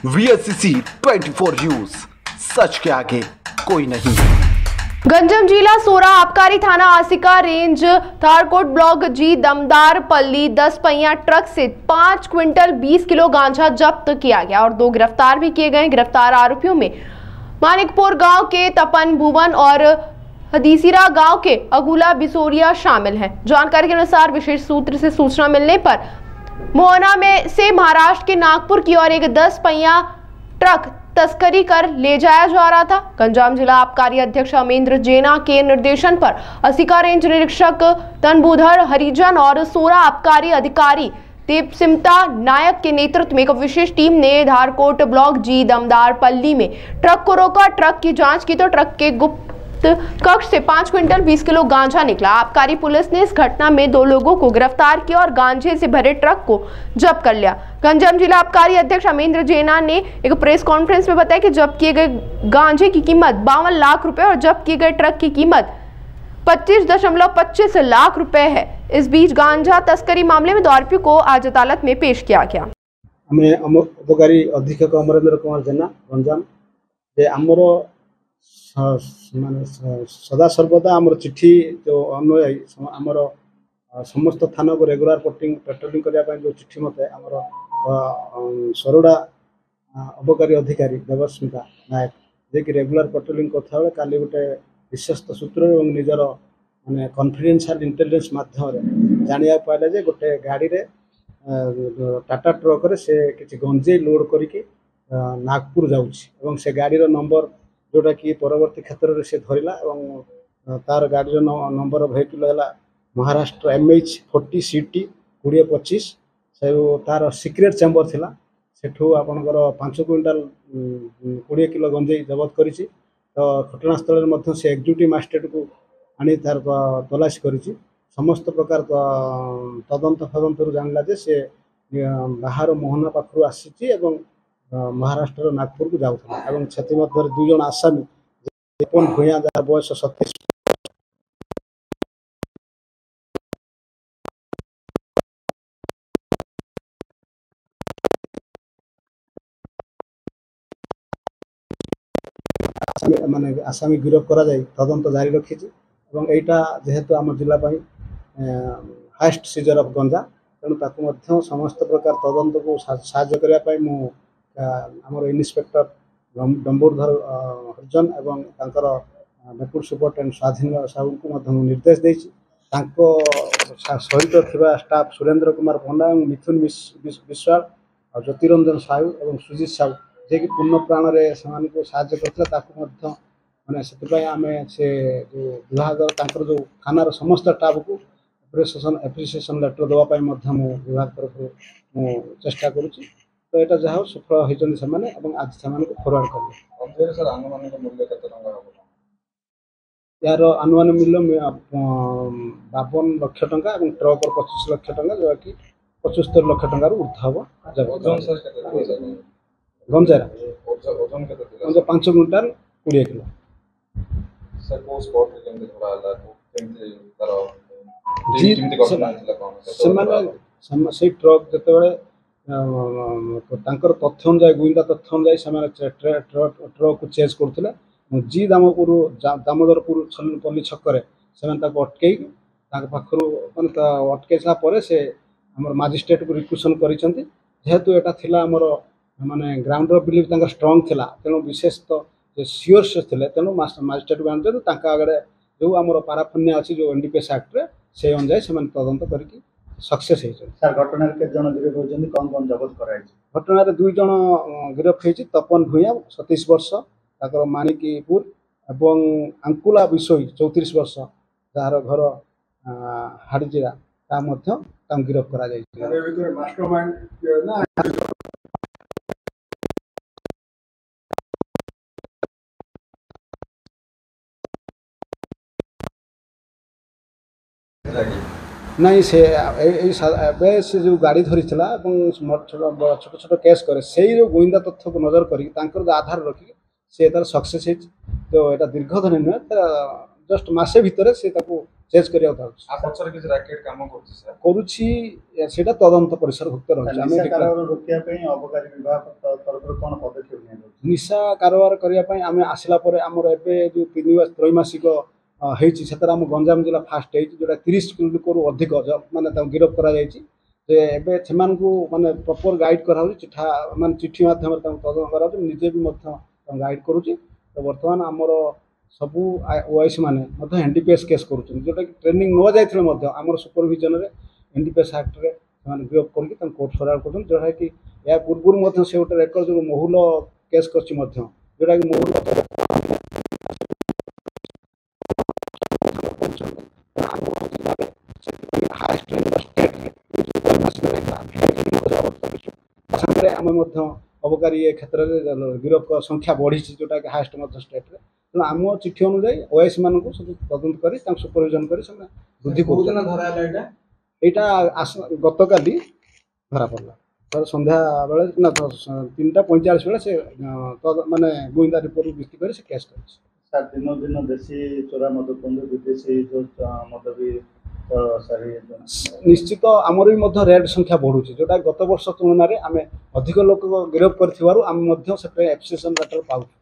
VSCC 24 news, सच के आगे कोई नहीं। गंजम जिला सोरा आबकारी थाना आसिका रेंज थारकोट ब्लॉक जी दमदार पल्ली 10 पहिया ट्रक से 5 क्विंटल 20 किलो गांजा जब्त किया गया और 2 गिरफ्तार भी किए गए। गिरफ्तार आरोपियों में मानिकपुर गांव के तपन भुवन और हदीसिरा गांव के अगुला बिसोरिया शामिल हैं। जानकारी के अनुसार विशेष सूत्र से सूचना मिलने पर मोहना में से महाराष्ट्र के नागपुर की ओर एक 10 पहिया ट्रक तस्करी कर ले जाया जा रहा था। गंजाम जिला आबकारी अध्यक्ष अमेंद्र जेना के निर्देशन पर असिका रेंज निरीक्षक तनबुधर हरिजन और सोरा आबकारी अधिकारी देवसिमता नायक के नेतृत्व में एक विशेष टीम ने धारकोट ब्लॉक जी दमदार पल्ली में ट्रक को रोका। ट्रक की जांच की तो ट्रक के गुप्त कक्ष से 5 क्विंटल 20 किलो गांजा निकला। आबकारी पुलिस ने इस घटना में 2 लोगों को गिरफ्तार किया और गांजे से भरे ट्रक को जब्त कर लिया। गंजाम जिला आबकारी अध्यक्ष अमेंद्र जेना ने एक प्रेस कॉन्फ्रेंस में बताया कि जब्त किए गए गांजे की कीमत 52 लाख रुपए और जब्त किए गए ट्रक की कीमत 25.25 लाख रुपए है। इस बीच गांजा तस्करी मामले में 2 आरोपियों को आज अदालत में पेश किया गया। उपकारी अधीक्षक अमरेंद्र कुमार जेना गंजाम आमर माने सदा सर्वदा आमर चिट्ठी जो अन्वय आमर समस्त थाना को रेगुलर पेट्रोलिंग करने जो चिट्ठी मत आमर सरोड़ा अबकारी अधिकारी देवस्मिता नायक जे कि रेगुलर पेट्रोलिंग करता काली गोटे विश्वस्त सूत्र और निजर माने कॉन्फिडेंशियल इंटेलिजेंस माध्यम जानिया पाइले जे गोटे गाड़ी रे टाटा ट्रक रे से किछि गंजे लोड करिके नागपुर जाउछि से गाड़ी रो नंबर जोटा कि परवर्ती क्षेत्र में से धरला तार गाड़ी नंबर भेहिकल है महाराष्ट्र MH40 CT 2025 से तार सिक्रेट चैम्बर थिला सेठू आपणकर 5 क्विंटाल 20 किलो गंजे जबत करी। तो घटनास्थल से एक्जिक्यूटिव मजिस्ट्रेट को आनी तार तलाशी करी समस्त प्रकार तदंत फदंतर जानला जे से बाहर मोहना पाखु आसी महाराष्ट्र नागपुर को जाऊला से 2 जन आसामी तपन भूया जार बयस 27 माने आसामी गिरफ करा जाई तदंत जारी रखी एटा जेहेतु आम जिला हाइस्ट सीजर ऑफ गंजा तेणु समस्त प्रकार तदंत को साहाय्य करने आमर इन्स्पेक्टर डम्बुरधर हरिजन एवं डेप्यूटी सुपरिटेडेंट स्वाधीन साहू को निर्देश देछि। सहित थिबा स्टाफ सुरेंद्र कुमार पंडा और मिथुन विश्वाल और ज्योतिरंजन साहू और सुजीत साहू जे कि पूर्ण प्राण रे समान को साहाय्य करथिला माने से आमे से जो विभाग जो थाना समस्त स्टाफ को एप्रिसिएशन लेटर देवाई विभाग तरफ चेष्टा करुच्ची। तो यहाँ जहाँ सफल होती से आज से फरवर्ड करें यार अनुमान मूल्य 52 लाख टंका और ट्रक 25 लाख टंका जोटा कि 75 लाख टंकार ऊर्ध हम गंजा 5 क्विंटाल 20 किलो से ट्रक जिते तथ्य अनुसार गुइंदा तथ्य अनुसार ट्रक को चेज करते जी दामोदरपुर पल्ली छक अटकई पाखर अटकई सारापर से आम मजिस्ट्रेट को रिक्वेशन करेतु यहाँ थिला आमर माने ग्राउंडर बिलीव स्ट्रंग थिला तेणु विशेष तो सियोर से थे तेणु मजिस्ट्रेट को आने आगे जो आम पाराफन्या अच्छी जो NDPS एक्ट रे से अनुसार से तदंत करके सक्सेस घटना जन गिरफ होती कौन कौन जबत कर घटना 2 जन गिरफ होती तपन भूया 27 वर्ष मानिकपुर एवं आंकुला बिसोई 34 वर्ष जार घर हाड़ीजिरा गिरफ कर नहीं से जो गाड़ी धरी छोट छोट केस करे से जो गोइंदा तथ्य को नजर कर आधार रखिक से तार सक्सेस तो यहाँ दीर्घ दिन नुहे जस्ट मसे भितर से ଚେଞ୍ଜ କରିବାକୁ ଚାହୁଁଛୁ। आ पछरे किछ रैकेट काम करछि सर କରୁଛି ସେଇଟା ତଦନ୍ତ ପରିସରଭୁକ୍ତ ରହିଛି। ଆମେ ନିଶା କାରବାର ରୋକିବା ପାଇଁ ଅବକାରୀ ବିଭାଗ ତରଫରୁ କ'ଣ ପଦକ୍ଷେପ ନିଆଯାଉଛି? ନିଶା କାରବାର କରିବା ପାଇଁ ଆମେ ଆସିଲା ପରେ ଆମର ଏବେ ଯେଉଁ ତ୍ରୈମାସିକ ହେଇଛି ସେଥିରେ ଆମ ଗଞ୍ଜାମ ଜିଲ୍ଲା ଫାଷ୍ଟ ହେଇଛି, ଯେଉଁଟା 30 ଲୋକରୁ ଅଧିକ ମାନେ ତାଙ୍କୁ ଗିରଫ କରାଯାଇଛି। ଯେ ଏବେ ସେମାନଙ୍କୁ ମାନେ ପ୍ରପର ଗାଇଡ଼ କରାହେଉଛି, ଚିଠା ମାନେ ଚିଠି ମାଧ୍ୟମରେ ତାଙ୍କୁ ତଦନ୍ତ କରାହେଉଛି, ନିଜେ ବି ମଧ୍ୟ ତାଙ୍କୁ ଗାଇଡ଼ କରୁଛି। ତ ବର୍ତ୍ତମାନ ଆମର ସବୁ OIC ମାନେ ମଧ୍ୟ NDPS କେସ୍ କରୁଛନ୍ତି, ଯେଉଁଟାକି ଟ୍ରେନିଂ ନ ଯାଇଥିଲେ ମଧ୍ୟ ଆମର ସୁପରଭିଜନରେ NDPS ଆକ୍ଟରେ ସେମାନେ ଗିରଫ କରିକି ତାଙ୍କୁ କୋର୍ଟ ଫରୱାର୍ଡ କରୁଛନ୍ତି। ଯେଉଁଟାକି ଏହା ପୂର୍ବରୁ ମଧ୍ୟ ସେ ଗୋଟେ ରେକର୍ଡ ଯେଉଁ ମହୁଲ କେସ୍ କରିଛି ମଧ୍ୟ, ଯେଉଁଟାକି ମହୁଲ ଆମେ ମଧ୍ୟ ଅବକାରୀ ଏ କ୍ଷେତ୍ରରେ ଗିରଫ ସଂଖ୍ୟା ବଢ଼ିଛି, ଯେଉଁଟାକି ହାଏଷ୍ଟ ମଧ୍ୟ ଷ୍ଟେଟ୍ରେ। ତେଣୁ ଆମ ଚିଠି ଅନୁଯାୟୀ OIC ମାନଙ୍କୁ ସବୁ ତଦନ୍ତ କରି ତାଙ୍କୁ ସୁପରଭିଜନ କରି ସେମାନେ ବୃଦ୍ଧି କରୁଛନ୍ତି। ଏଇଟା ଗତକାଲି ଧରା ପଡ଼ିଲା, ସନ୍ଧ୍ୟା ବେଳେ ନା 3:45 ବେଳେ ସେ ମାନେ ଗୁଇନ୍ଦା ରିପୋର୍ଟ ଭିତ୍ତି କରି ସେ କେସ୍ କରିଛି। ସାର୍ ଦିନକୁ ଦିନ ଦେଶୀ ଚୋରା ମଦ କୁହନ୍ତୁ, ବିଦେଶୀ ଯେଉଁ ମଦ ବି ନିଶ୍ଚିତ ଆମର ବି ମଧ୍ୟ ରେଡ୍ ସଂଖ୍ୟା ବଢ଼ୁଛି, ଯେଉଁଟା ଗତ ବର୍ଷ ତୁଳନାରେ ଆମେ ଅଧିକ ଲୋକ ଗିରଫ କରିଥିବାରୁ ଆମେ ମଧ୍ୟ ସେଥିପାଇଁ ଆପ୍ରିସିଏସନ୍ ଲେଟର ପାଉଛୁ।